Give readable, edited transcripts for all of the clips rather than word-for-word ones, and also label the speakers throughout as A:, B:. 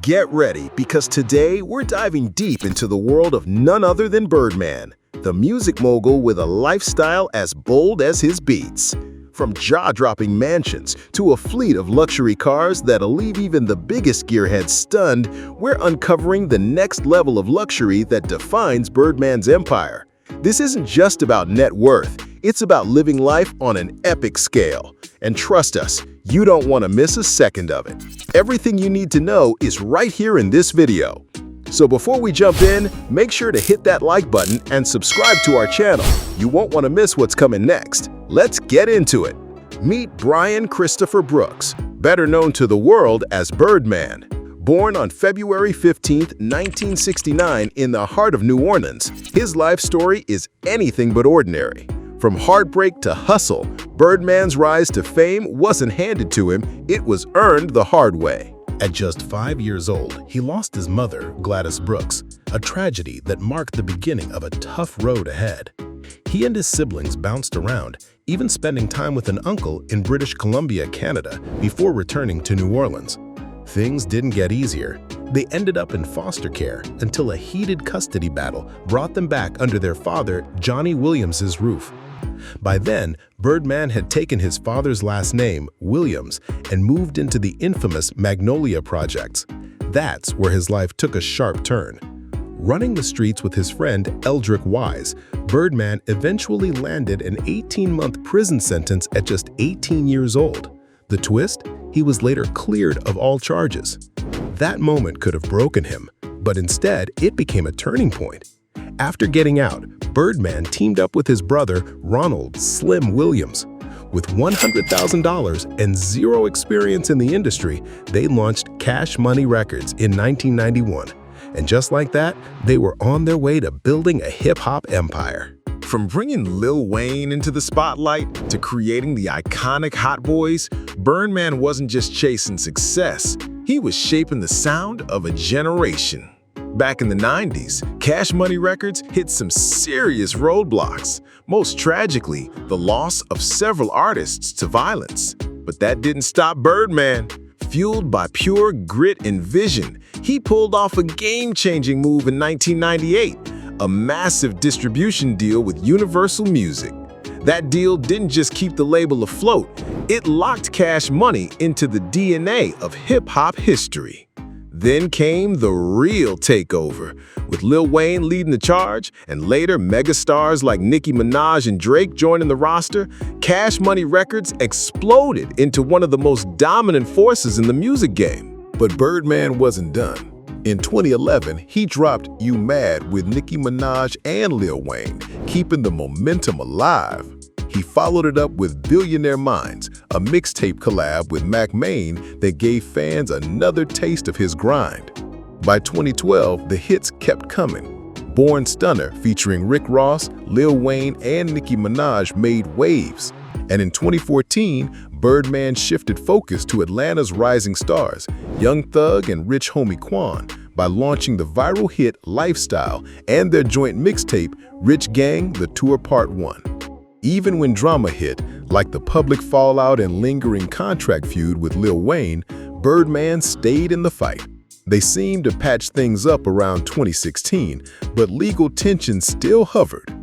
A: Get ready, because today we're diving deep into the world of none other than Birdman, the music mogul with a lifestyle as bold as his beats. From jaw-dropping mansions to a fleet of luxury cars that'll leave even the biggest gearheads stunned, we're uncovering the next level of luxury that defines Birdman's empire. This isn't just about net worth, it's about living life on an epic scale. And trust us, you don't want to miss a second of it. Everything you need to know is right here in this video. So before we jump in, make sure to hit that like button and subscribe to our channel. You won't want to miss what's coming next. Let's get into it. Meet Bryan Christopher Brooks, better known to the world as Birdman. Born on February 15, 1969 in the heart of New Orleans, his life story is anything but ordinary. From heartbreak to hustle, Birdman's rise to fame wasn't handed to him, it was earned the hard way.
B: At just 5 years old, he lost his mother, Gladys Brooks, a tragedy that marked the beginning of a tough road ahead. He and his siblings bounced around, even spending time with an uncle in British Columbia, Canada, before returning to New Orleans. Things didn't get easier. They ended up in foster care until a heated custody battle brought them back under their father, Johnny Williams's roof. By then, Birdman had taken his father's last name, Williams, and moved into the infamous Magnolia Projects. That's where his life took a sharp turn. Running the streets with his friend Eldrick Wise, Birdman eventually landed an 18-month prison sentence at just 18 years old. The twist? He was later cleared of all charges. That moment could have broken him, but instead it became a turning point. After getting out, Birdman teamed up with his brother, Ronald "Slim" Williams. With $100,000 and zero experience in the industry, they launched Cash Money Records in 1991. And just like that, they were on their way to building a hip-hop empire.
C: From bringing Lil Wayne into the spotlight to creating the iconic Hot Boys, Birdman wasn't just chasing success, he was shaping the sound of a generation. Back in the 90s, Cash Money Records hit some serious roadblocks, most tragically, the loss of several artists to violence. But that didn't stop Birdman. Fueled by pure grit and vision, he pulled off a game-changing move in 1998, a massive distribution deal with Universal Music. That deal didn't just keep the label afloat, it locked Cash Money into the DNA of hip-hop history. Then came the real takeover, with Lil Wayne leading the charge and later megastars like Nicki Minaj and Drake joining the roster. Cash Money Records exploded into one of the most dominant forces in the music game.
D: But Birdman wasn't done. In 2011, he dropped You Mad with Nicki Minaj and Lil Wayne, keeping the momentum alive. He followed it up with Billionaire Minds, a mixtape collab with Mac Main that gave fans another taste of his grind. By 2012, the hits kept coming. Born Stunner featuring Rick Ross, Lil Wayne, and Nicki Minaj made waves. And in 2014, Birdman shifted focus to Atlanta's rising stars, Young Thug and Rich Homie Quan, by launching the viral hit Lifestyle and their joint mixtape, Rich Gang: The Tour Part 1. Even when drama hit, like the public fallout and lingering contract feud with Lil Wayne, Birdman stayed in the fight. They seemed to patch things up around 2016, but legal tension still hovered.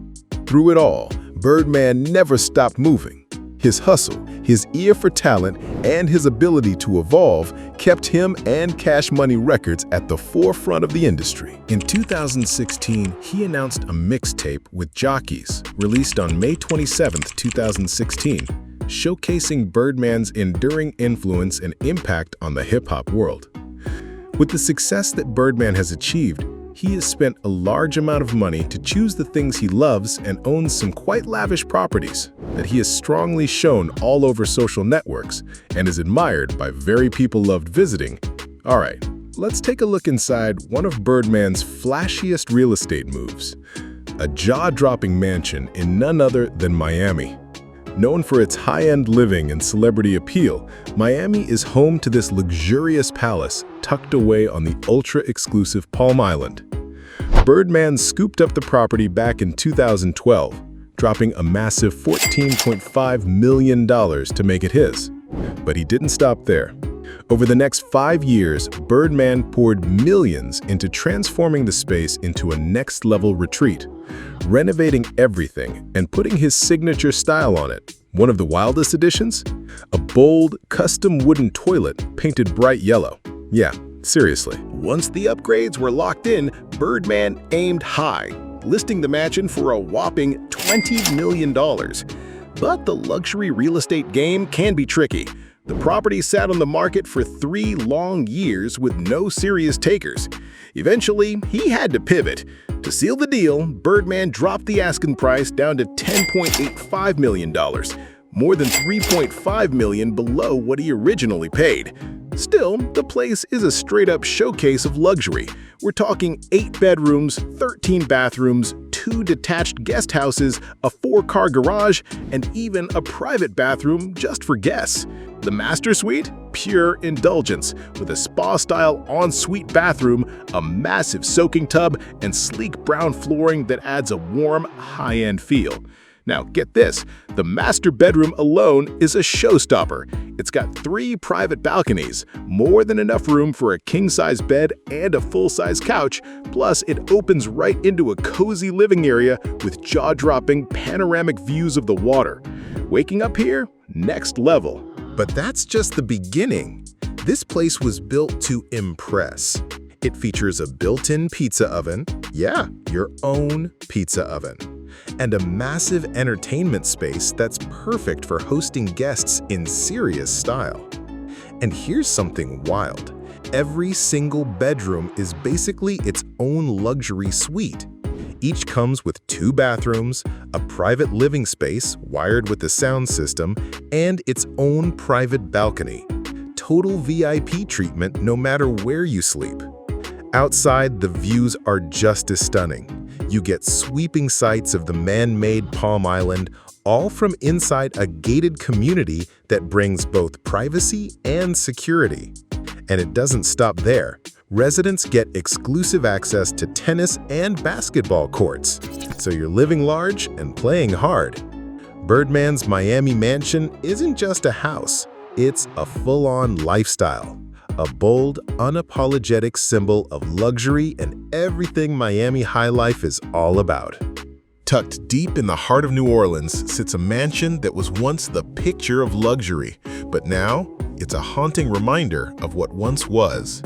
D: Through it all, Birdman never stopped moving. His hustle, his ear for talent, and his ability to evolve kept him and Cash Money Records at the forefront of the industry.
B: In 2016, he announced a mixtape with Jockeys, released on May 27, 2016, showcasing Birdman's enduring influence and impact on the hip-hop world. With the success that Birdman has achieved, he has spent a large amount of money to choose the things he loves and owns some quite lavish properties that he has strongly shown all over social networks and is admired by very people-loved visiting. All right, let's take a look inside one of Birdman's flashiest real estate moves, a jaw-dropping mansion in none other than Miami. Known for its high-end living and celebrity appeal, Miami is home to this luxurious palace tucked away on the ultra-exclusive Palm Island. Birdman scooped up the property back in 2012, dropping a massive $14.5 million to make it his. But he didn't stop there. Over the next 5 years, Birdman poured millions into transforming the space into a next-level retreat, renovating everything and putting his signature style on it. One of the wildest additions? A bold, custom wooden toilet painted bright yellow. Yeah, seriously.
A: Once the upgrades were locked in, Birdman aimed high, listing the mansion for a whopping $20 million. But the luxury real estate game can be tricky. The property sat on the market for 3 long years with no serious takers. Eventually, he had to pivot. To seal the deal, Birdman dropped the asking price down to $10.85 million, more than $3.5 million below what he originally paid. Still, the place is a straight-up showcase of luxury. We're talking 8 bedrooms, 13 bathrooms, 2 detached guest houses, a 4-car garage, and even a private bathroom just for guests. The master suite? Pure indulgence, with a spa-style ensuite bathroom, a massive soaking tub, and sleek brown flooring that adds a warm, high-end feel. Now, get this, the master bedroom alone is a showstopper. It's got 3 private balconies, more than enough room for a king-size bed and a full-size couch, plus it opens right into a cozy living area with jaw-dropping panoramic views of the water. Waking up here? Next level.
B: But that's just the beginning. This place was built to impress. It features a built-in pizza oven, yeah, your own pizza oven, and a massive entertainment space that's perfect for hosting guests in serious style. And here's something wild. Every single bedroom is basically its own luxury suite. Each comes with 2 bathrooms, a private living space wired with a sound system, and its own private balcony. Total VIP treatment no matter where you sleep. Outside, the views are just as stunning. You get sweeping sights of the man-made Palm Island, all from inside a gated community that brings both privacy and security. And it doesn't stop there. Residents get exclusive access to tennis and basketball courts, so you're living large and playing hard. Birdman's Miami mansion isn't just a house, it's a full-on lifestyle, a bold, unapologetic symbol of luxury and everything Miami high life is all about.
C: Tucked deep in the heart of New Orleans sits a mansion that was once the picture of luxury, but now it's a haunting reminder of what once was.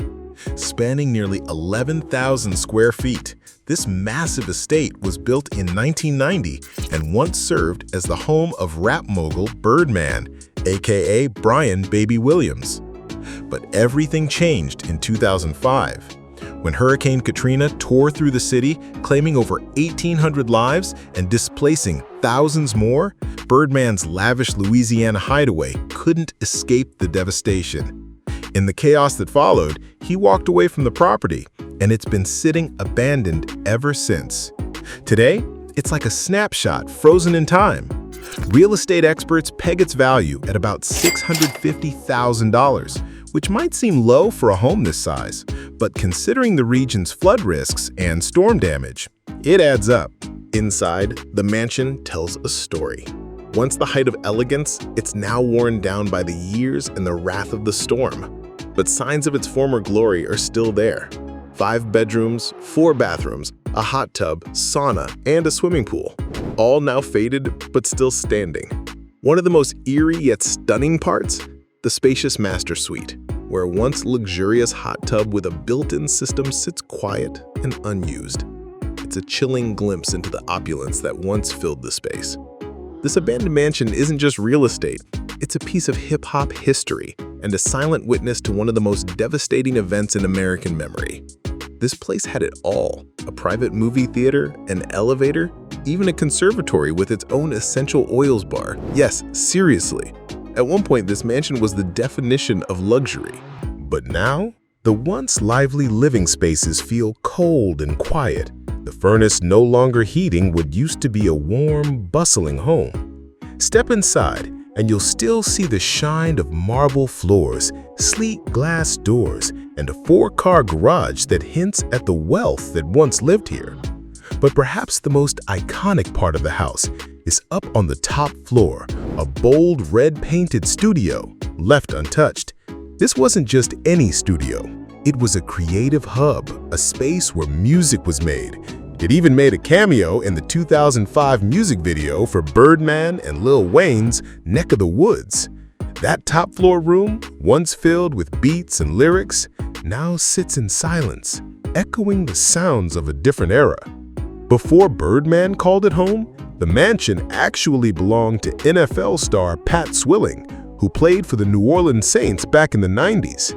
C: Spanning nearly 11,000 square feet, this massive estate was built in 1990 and once served as the home of rap mogul Birdman, aka Bryan "Baby" Williams. But everything changed in 2005. When Hurricane Katrina tore through the city, claiming over 1,800 lives and displacing thousands more, Birdman's lavish Louisiana hideaway couldn't escape the devastation. In the chaos that followed, he walked away from the property, and it's been sitting abandoned ever since. Today, it's like a snapshot frozen in time. Real estate experts peg its value at about $650,000, which might seem low for a home this size, but considering the region's flood risks and storm damage, it adds up.
A: Inside, the mansion tells a story. Once the height of elegance, it's now worn down by the years and the wrath of the storm. But signs of its former glory are still there. 5 bedrooms, 4 bathrooms, a hot tub, sauna, and a swimming pool. All now faded, but still standing. One of the most eerie yet stunning parts? The spacious master suite, where a once luxurious hot tub with a built-in system sits quiet and unused. It's a chilling glimpse into the opulence that once filled the space. This abandoned mansion isn't just real estate, it's a piece of hip-hop history and a silent witness to one of the most devastating events in American memory. This place had it all: a private movie theater, an elevator, even a conservatory with its own essential oils bar. Yes, seriously. At one point, this mansion was the definition of luxury.
B: But now, the once lively living spaces feel cold and quiet. The furnace no longer heating what used to be a warm, bustling home. Step inside, and you'll still see the shine of marble floors, sleek glass doors, and a 4-car garage that hints at the wealth that once lived here. But perhaps the most iconic part of the house is up on the top floor, a bold red-painted studio left untouched. This wasn't just any studio. It was a creative hub, a space where music was made. It even made a cameo in the 2005 music video for Birdman and Lil Wayne's Neck of the Woods. That top floor room, once filled with beats and lyrics, now sits in silence, echoing the sounds of a different era. Before Birdman called it home, the mansion actually belonged to NFL star Pat Swilling, who played for the New Orleans Saints back in the 90s.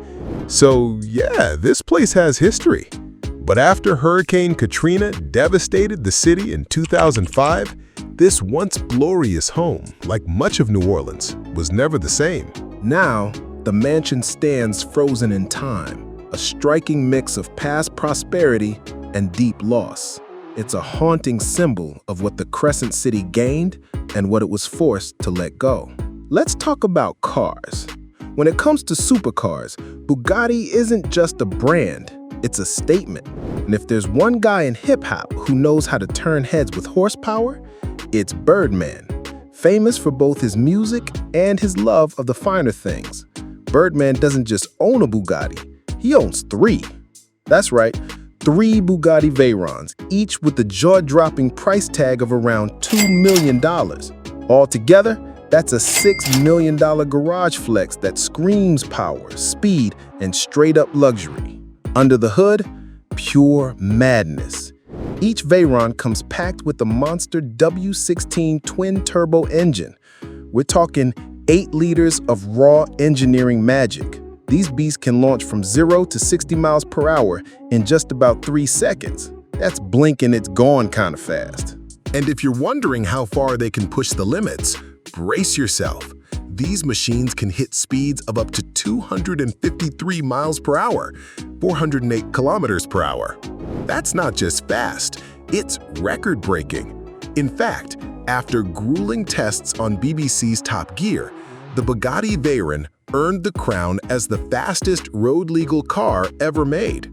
B: So yeah, this place has history. But after Hurricane Katrina devastated the city in 2005, this once glorious home, like much of New Orleans, was never the same.
D: Now, the mansion stands frozen in time, a striking mix of past prosperity and deep loss. It's a haunting symbol of what the Crescent City gained and what it was forced to let go. Let's talk about cars. When it comes to supercars, Bugatti isn't just a brand, it's a statement. And if there's one guy in hip-hop who knows how to turn heads with horsepower, it's Birdman, famous for both his music and his love of the finer things. Birdman doesn't just own a Bugatti, he owns 3. That's right, 3 Bugatti Veyrons, each with the jaw-dropping price tag of around $2 million. Altogether, that's a $6 million garage flex that screams power, speed, and straight-up luxury. Under the hood, pure madness. Each Veyron comes packed with a monster W16 twin-turbo engine. We're talking 8 liters of raw engineering magic. These beasts can launch from 0 to 60 miles per hour in just about 3 seconds. That's blink and it's gone kind of fast.
B: And if you're wondering how far they can push the limits, brace yourself. These machines can hit speeds of up to 253 miles per hour, 408 kilometers per hour. That's not just fast, it's record-breaking. In fact, after grueling tests on BBC's Top Gear, the Bugatti Veyron earned the crown as the fastest road-legal car ever made.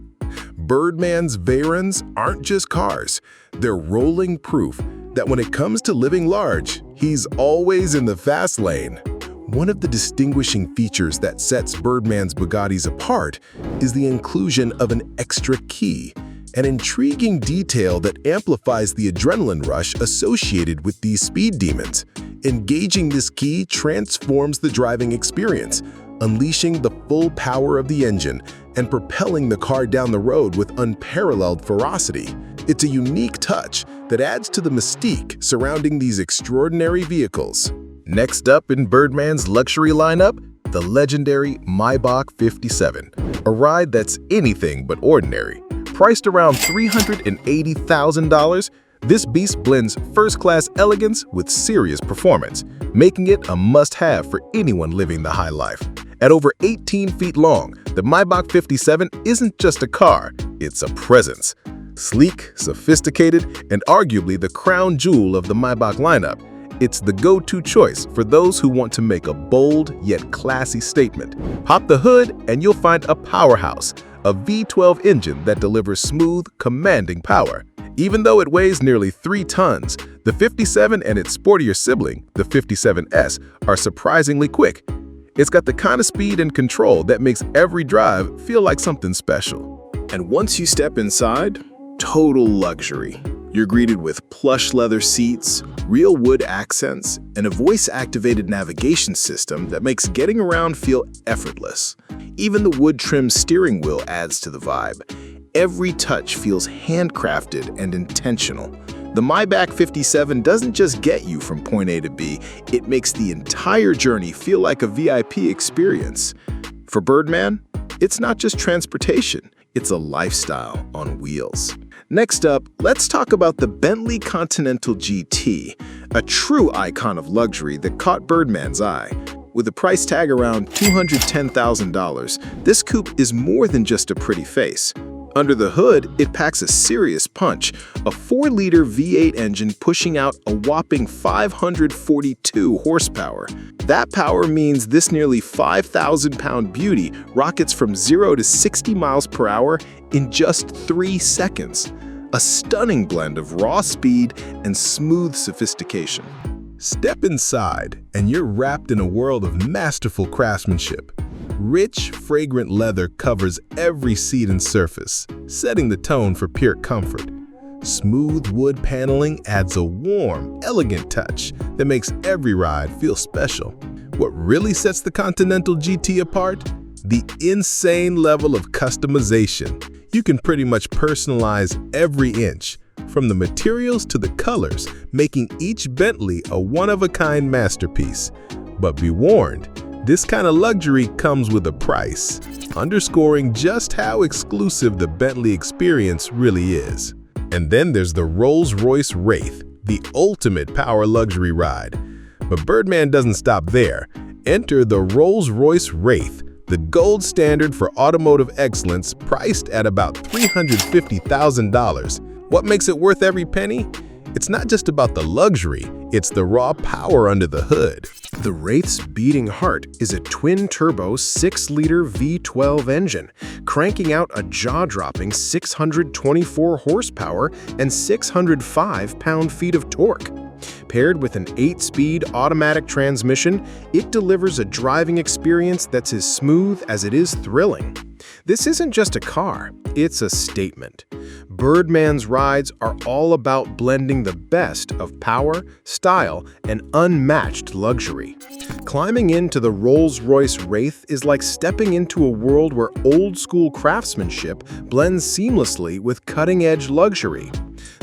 B: Birdman's Veyrons aren't just cars, they're rolling proof that when it comes to living large, he's always in the fast lane. One of the distinguishing features that sets Birdman's Bugattis apart is the inclusion of an extra key, an intriguing detail that amplifies the adrenaline rush associated with these speed demons. Engaging this key transforms the driving experience, unleashing the full power of the engine and propelling the car down the road with unparalleled ferocity. It's a unique touch that adds to the mystique surrounding these extraordinary vehicles.
D: Next up in Birdman's luxury lineup, the legendary Maybach 57, a ride that's anything but ordinary. Priced around $380,000, this beast blends first-class elegance with serious performance, making it a must-have for anyone living the high life. At over 18 feet long, the Maybach 57 isn't just a car, it's a presence. Sleek, sophisticated, and arguably the crown jewel of the Maybach lineup, it's the go-to choice for those who want to make a bold yet classy statement. Pop the hood and you'll find a powerhouse, a V12 engine that delivers smooth, commanding power. Even though it weighs nearly 3 tons, the 57 and its sportier sibling, the 57S, are surprisingly quick. It's got the kind of speed and control that makes every drive feel like something special.
A: And once you step inside, total luxury. You're greeted with plush leather seats, real wood accents, and a voice-activated navigation system that makes getting around feel effortless. Even the wood-trimmed steering wheel adds to the vibe. Every touch feels handcrafted and intentional. The Maybach 57 doesn't just get you from point A to B, it makes the entire journey feel like a VIP experience. For Birdman, it's not just transportation, it's a lifestyle on wheels. Next up, let's talk about the Bentley Continental GT, a true icon of luxury that caught Birdman's eye. With a price tag around $210,000, this coupe is more than just a pretty face. Under the hood, it packs a serious punch, a 4-liter V8 engine pushing out a whopping 542 horsepower. That power means this nearly 5,000-pound beauty rockets from 0 to 60 miles per hour in just 3 seconds. A stunning blend of raw speed and smooth sophistication.
B: Step inside, and you're wrapped in a world of masterful craftsmanship. Rich, fragrant leather covers every seat and surface, setting the tone for pure comfort. Smooth wood paneling adds a warm, elegant touch that makes every ride feel special. What really sets the Continental GT apart? The insane level of customization. You can pretty much personalize every inch, from the materials to the colors, making each Bentley a one-of-a-kind masterpiece. But be warned, this kind of luxury comes with a price, underscoring just how exclusive the Bentley experience really is. And then there's the RollsRoyce Wraith, the ultimate power luxury ride. But Birdman doesn't stop there. Enter the RollsRoyce Wraith, the gold standard for automotive excellence, priced at about $350,000. What makes it worth every penny? It's not just about the luxury, it's the raw power under the hood.
E: The Wraith's beating heart is a twin-turbo 6-liter V12 engine, cranking out a jaw-dropping 624 horsepower and 605 pound-feet of torque. Paired with an 8-speed automatic transmission, it delivers a driving experience that's as smooth as it is thrilling. This isn't just a car, it's a statement. Birdman's rides are all about blending the best of power, style, and unmatched luxury. Climbing into the RollsRoyce Wraith is like stepping into a world where old-school craftsmanship blends seamlessly with cutting-edge luxury.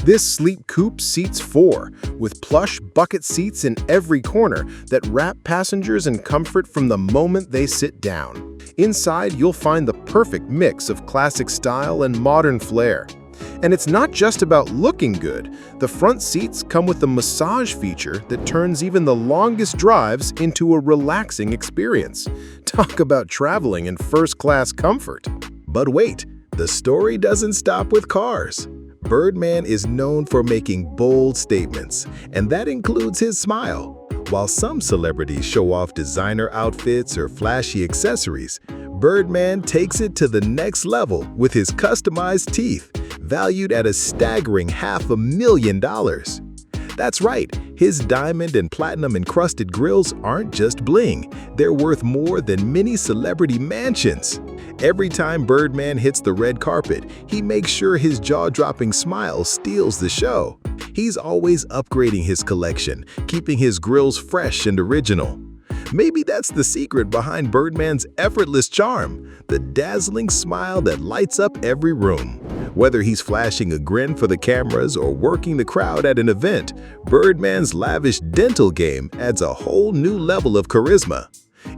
E: This sleek coupe seats 4, with plush bucket seats in every corner that wrap passengers in comfort from the moment they sit down. Inside, you'll find the perfect mix of classic style and modern flair. And it's not just about looking good. The front seats come with a massage feature that turns even the longest drives into a relaxing experience. Talk about traveling in first-class comfort.
B: But wait, the story doesn't stop with cars. Birdman is known for making bold statements, and that includes his smile. While some celebrities show off designer outfits or flashy accessories, Birdman takes it to the next level with his customized teeth, valued at a staggering $500,000. That's right, his diamond and platinum encrusted grills aren't just bling, they're worth more than many celebrity mansions. Every time Birdman hits the red carpet, he makes sure his jaw-dropping smile steals the show. He's always upgrading his collection, keeping his grills fresh and original. Maybe that's the secret behind Birdman's effortless charm, the dazzling smile that lights up every room. Whether he's flashing a grin for the cameras or working the crowd at an event, Birdman's lavish dental game adds a whole new level of charisma.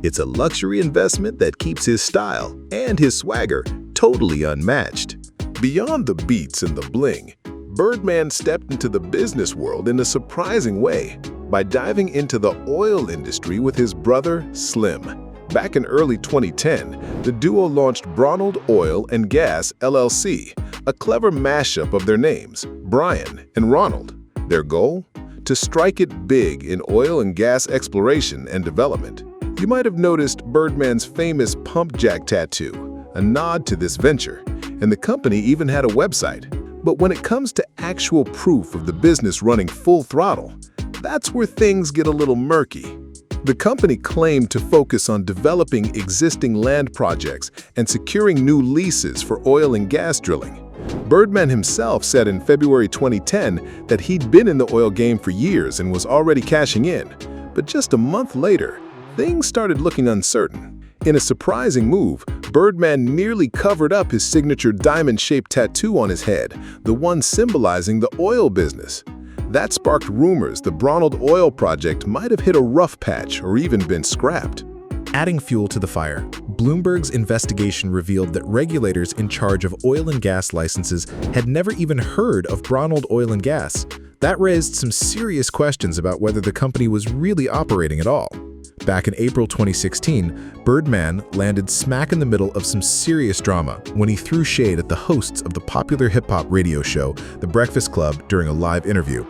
B: It's a luxury investment that keeps his style and his swagger totally unmatched.
D: Beyond the beats and the bling, Birdman stepped into the business world in a surprising way by diving into the oil industry with his brother, Slim. Back in early 2010, the duo launched Bryan Oil and Gas LLC, a clever mashup of their names, Bryan and Ronald. Their goal? To strike it big in oil and gas exploration and development. You might have noticed Birdman's famous pump jack tattoo, a nod to this venture, and the company even had a website. But when it comes to actual proof of the business running full throttle, that's where things get a little murky. The company claimed to focus on developing existing land projects and securing new leases for oil and gas drilling. Birdman himself said in February 2010 that he'd been in the oil game for years and was already cashing in. But just a month later, things started looking uncertain. In a surprising move, Birdman nearly covered up his signature diamond-shaped tattoo on his head, the one symbolizing the oil business. That sparked rumors the Bryan Oil project might have hit a rough patch or even been scrapped.
F: Adding fuel to the fire, Bloomberg's investigation revealed that regulators in charge of oil and gas licenses had never even heard of Bryan Oil and Gas. That raised some serious questions about whether the company was really operating at all. Back in April 2016, Birdman landed smack in the middle of some serious drama when he threw shade at the hosts of the popular hip-hop radio show, The Breakfast Club, during a live interview.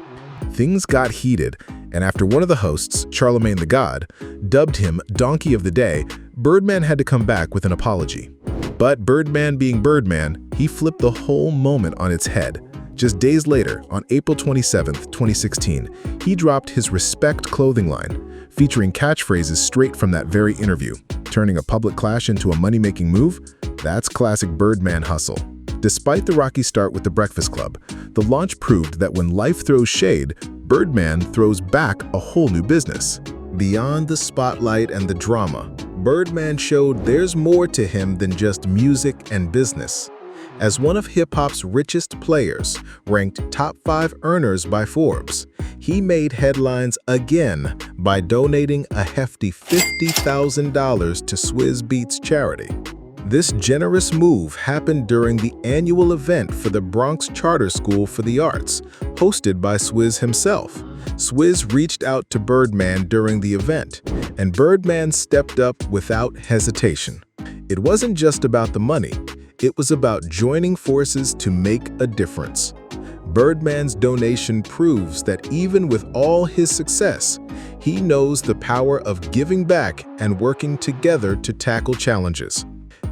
F: Things got heated, and after one of the hosts, Charlemagne the God, dubbed him Donkey of the Day, Birdman had to come back with an apology. But Birdman being Birdman, he flipped the whole moment on its head. Just days later, on April 27, 2016, he dropped his Respect clothing line, featuring catchphrases straight from that very interview. Turning a public clash into a money-making move? That's classic Birdman hustle. Despite the rocky start with the Breakfast Club, the launch proved that when life throws shade, Birdman throws back a whole new business.
B: Beyond the spotlight and the drama, Birdman showed there's more to him than just music and business. As one of hip-hop's richest players, ranked top 5 earners by Forbes, he made headlines again by donating a hefty $50,000 to Swizz Beatz charity. This generous move happened during the annual event for the Bronx Charter School for the Arts, hosted by Swizz himself. Swizz reached out to Birdman during the event, and Birdman stepped up without hesitation. It wasn't just about the money, it was about joining forces to make a difference. Birdman's donation proves that even with all his success, he knows the power of giving back and working together to tackle challenges.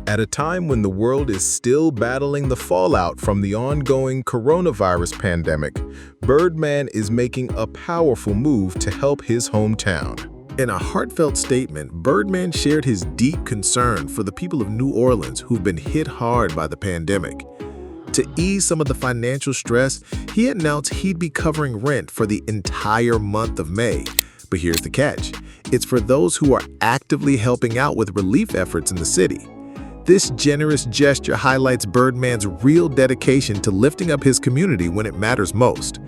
B: At a time when the world is still battling the fallout from the ongoing coronavirus pandemic, Birdman is making a powerful move to help his hometown.
D: In a heartfelt statement, Birdman shared his deep concern for the people of New Orleans who've been hit hard by the pandemic. To ease some of the financial stress, he announced he'd be covering rent for the entire month of May. But here's the catch: it's for those who are actively helping out with relief efforts in the city. This generous gesture highlights Birdman's real dedication to lifting up his community when it matters most.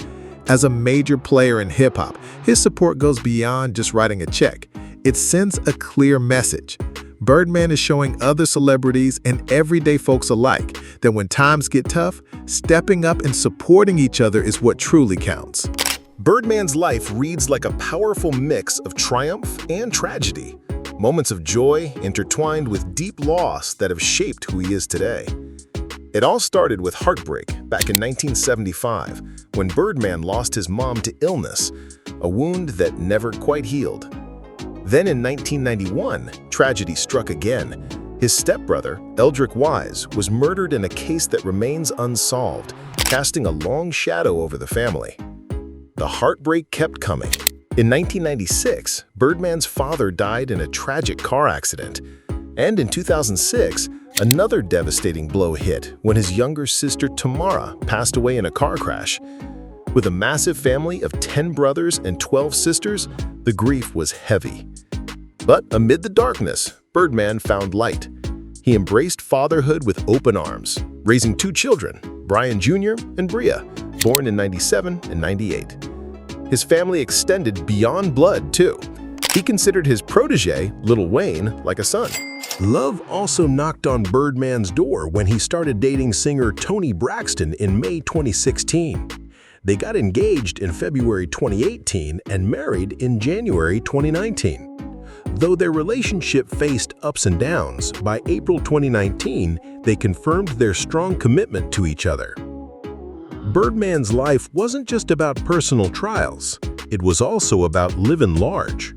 D: As a major player in hip-hop, his support goes beyond just writing a check. It sends a clear message. Birdman is showing other celebrities and everyday folks alike that when times get tough, stepping up and supporting each other is what truly counts.
A: Birdman's life reads like a powerful mix of triumph and tragedy. Moments of joy intertwined with deep loss that have shaped who he is today. It all started with heartbreak back in 1975 when Birdman lost his mom to illness, a wound that never quite healed. Then in 1991, tragedy struck again. His stepbrother, Eldrick Wise, was murdered in a case that remains unsolved, casting a long shadow over the family. The heartbreak kept coming. In 1996, Birdman's father died in a tragic car accident. And in 2006, another devastating blow hit when his younger sister Tamara passed away in a car crash. With a massive family of 10 brothers and 12 sisters, the grief was heavy. But amid the darkness, Birdman found light. He embraced fatherhood with open arms, raising 2 children, Bryan Jr. and Bria, born in '97 and '98. His family extended beyond blood, too. He considered his protege, Lil Wayne, like a son. Love also knocked on Birdman's door when he started dating singer Toni Braxton in May 2016. They got engaged in February 2018 and married in January 2019. Though their relationship faced ups and downs, by April 2019, they confirmed their strong commitment to each other. Birdman's life wasn't just about personal trials, it was also about living large.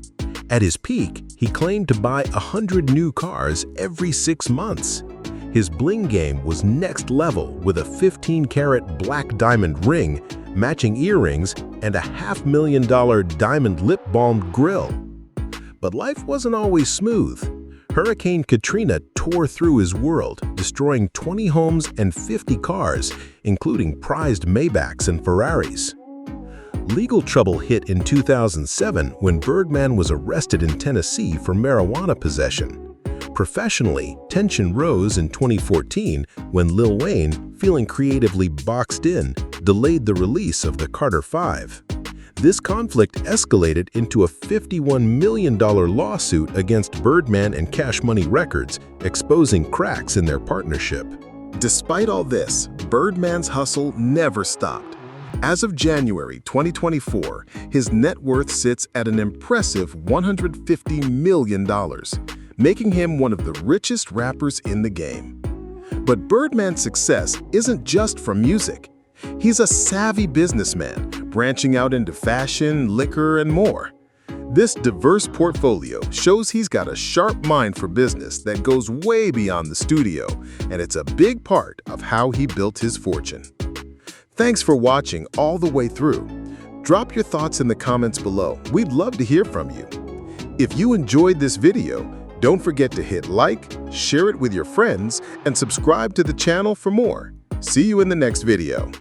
A: At his peak, he claimed to buy 100 new cars every 6 months. His bling game was next level with a 15-carat black diamond ring, matching earrings, and a $500,000 diamond lip balm grill. But life wasn't always smooth. Hurricane Katrina tore through his world, destroying 20 homes and 50 cars, including prized Maybachs and Ferraris. Legal trouble hit in 2007 when Birdman was arrested in Tennessee for marijuana possession. Professionally, tension rose in 2014 when Lil Wayne, feeling creatively boxed in, delayed the release of the Carter 5. This conflict escalated into a $51 million lawsuit against Birdman and Cash Money Records, exposing cracks in their partnership.
D: Despite all this, Birdman's hustle never stopped. As of January 2024, his net worth sits at an impressive $150 million, making him one of the richest rappers in the game. But Birdman's success isn't just from music. He's a savvy businessman, branching out into fashion, liquor, and more. This diverse portfolio shows he's got a sharp mind for business that goes way beyond the studio, and it's a big part of how he built his fortune. Thanks for watching all the way through. Drop your thoughts in the comments below. We'd love to hear from you. If you enjoyed this video, don't forget to hit like, share it with your friends, and subscribe to the channel for more. See you in the next video.